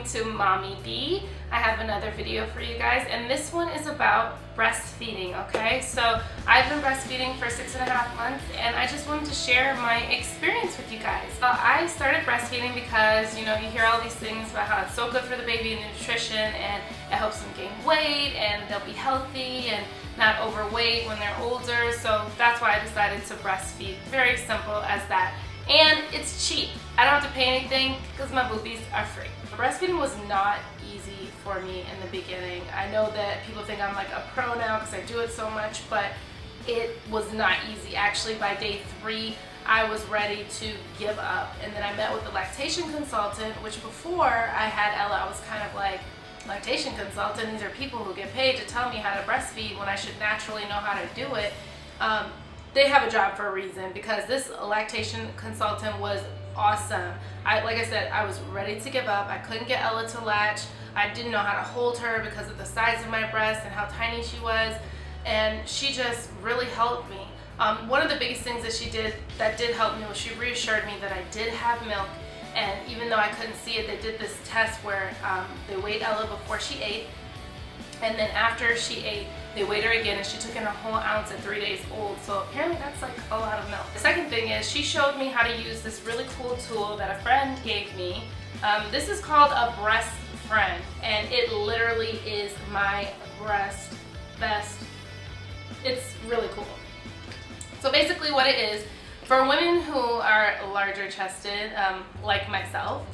to Mommy B. I have another video for you guys, and this one is about breastfeeding, okay? So I've been breastfeeding for 6.5 months, and I just wanted to share my experience with you guys. I started breastfeeding because, you know, you hear all these things about how it's so good for the baby and nutrition, and it helps them gain weight, and they'll be healthy and not overweight when they're older. So that's why I decided to breastfeed. Very simple as that. And it's cheap. I don't have to pay anything because my boobies are free. Breastfeeding was not easy for me in the beginning. I know that people think I'm like a pro now because I do it so much, but it was not easy. Actually, by day 3, I was ready to give up. And then I met with a lactation consultant, which before I had Ella, I was kind of like, lactation consultant, these are people who get paid to tell me how to breastfeed when I should naturally know how to do it. They have a job for a reason, because this lactation consultant was awesome. Like I said, I was ready to give up. I couldn't get Ella to latch. I didn't know how to hold her because of the size of my breast and how tiny she was, and she just really helped me. One of the biggest things that she did that did help me was she reassured me that I did have milk, and even though I couldn't see it, they did this test where they weighed Ella before she ate, and then after she ate, they weighed her again, and she took in a whole ounce at 3 days old. So apparently that's like a lot of milk. The second thing is she showed me how to use this really cool tool that a friend gave me. This is called a breast friend, and it literally is my breast vest. It's really cool. So basically what it is, for women who are larger chested, like myself,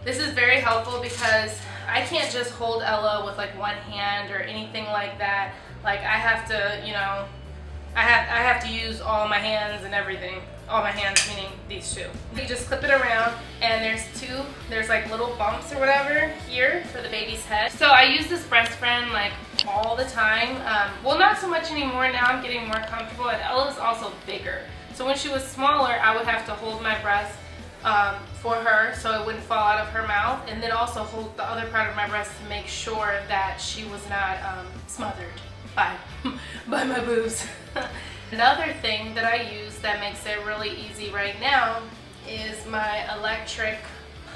this is very helpful because I can't just hold Ella with like one hand or anything like that. Like I have to, you know, I have to use all my hands and everything. All my hands, meaning these two. You just clip it around, and there's like little bumps or whatever here for the baby's head. So I use this breast friend like all the time. Well, not so much anymore. Now I'm getting more comfortable, and Ella's also bigger. So when she was smaller, I would have to hold my breast for her so it wouldn't fall out of her mouth, and then also hold the other part of my breast to make sure that she was not smothered by my boobs. Another thing that I use that makes it really easy right now is my electric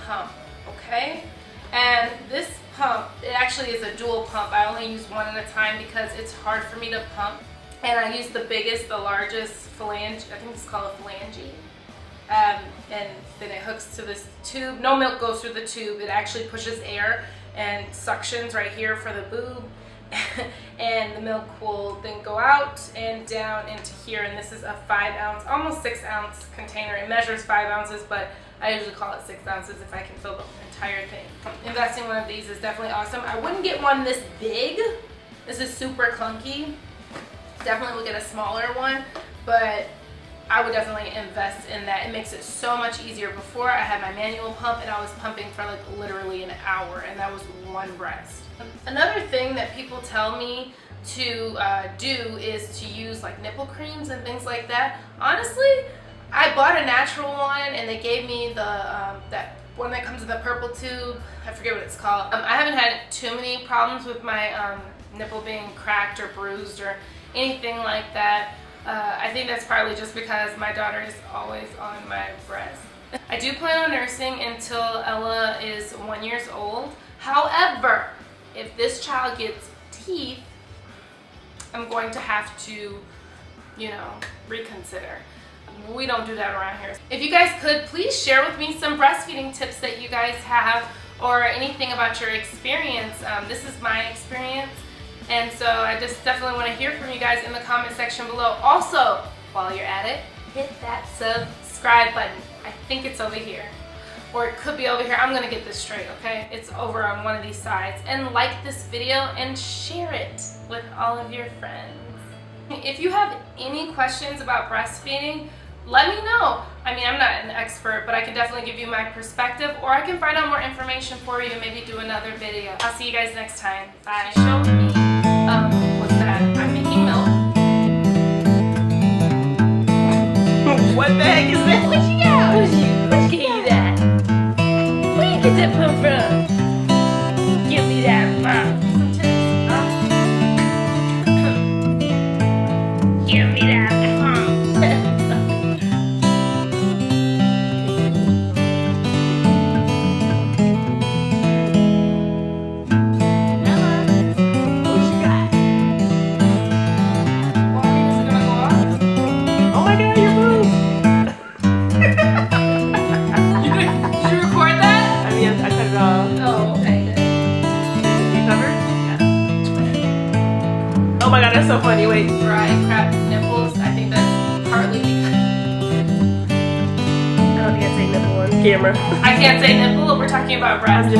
pump, okay? And this pump, it actually is a dual pump. I only use one at a time because it's hard for me to pump. And I use the biggest, the largest phalange, I think it's called a phalange. And then it hooks to this tube. No milk goes through the tube. It actually pushes air and suctions right here for the boob. And the milk will then go out and down into here, and this is a 5-ounce, almost 6-ounce container. It measures 5 ounces, but I usually call it 6 ounces if I can fill the entire thing. Investing in one of these is definitely awesome. I wouldn't get one this big. This is super clunky. Definitely would get a smaller one, but I would definitely invest in that. It makes it so much easier. Before, I had my manual pump, and I was pumping for like literally an hour, and that was one breast. Another thing that people tell me to do is to use like nipple creams and things like that. Honestly, I bought a natural one, and they gave me the that one that comes in the purple tube. I forget what it's called. I haven't had too many problems with my nipple being cracked or bruised or anything like that. I think that's partly just because my daughter is always on my breast. I do plan on nursing until Ella is 1 year old. However, if this child gets teeth, I'm going to have to, you know, reconsider. We don't do that around here. If you guys could, please share with me some breastfeeding tips that you guys have, or anything about your experience. This is my experience. And so I just definitely want to hear from you guys in the comment section below. Also, while you're at it, hit that subscribe button. I think it's over here. Or it could be over here. I'm going to get this straight, okay? It's over on one of these sides. And like this video and share it with all of your friends. If you have any questions about breastfeeding, let me know. I mean, I'm not an expert, but I can definitely give you my perspective, or I can find out more information for you and maybe do another video. I'll see you guys next time. Bye. She showed me, what's that? I'm making milk. What the heck is that? What you got? What you gave you that? Where you get that pump from? Give me that, Mom. Give me that pump. that's so funny. Wait. dry cracked nipples. I think that's partly because I don't think I say nipple on camera. I can't say nipple. We're talking about breast.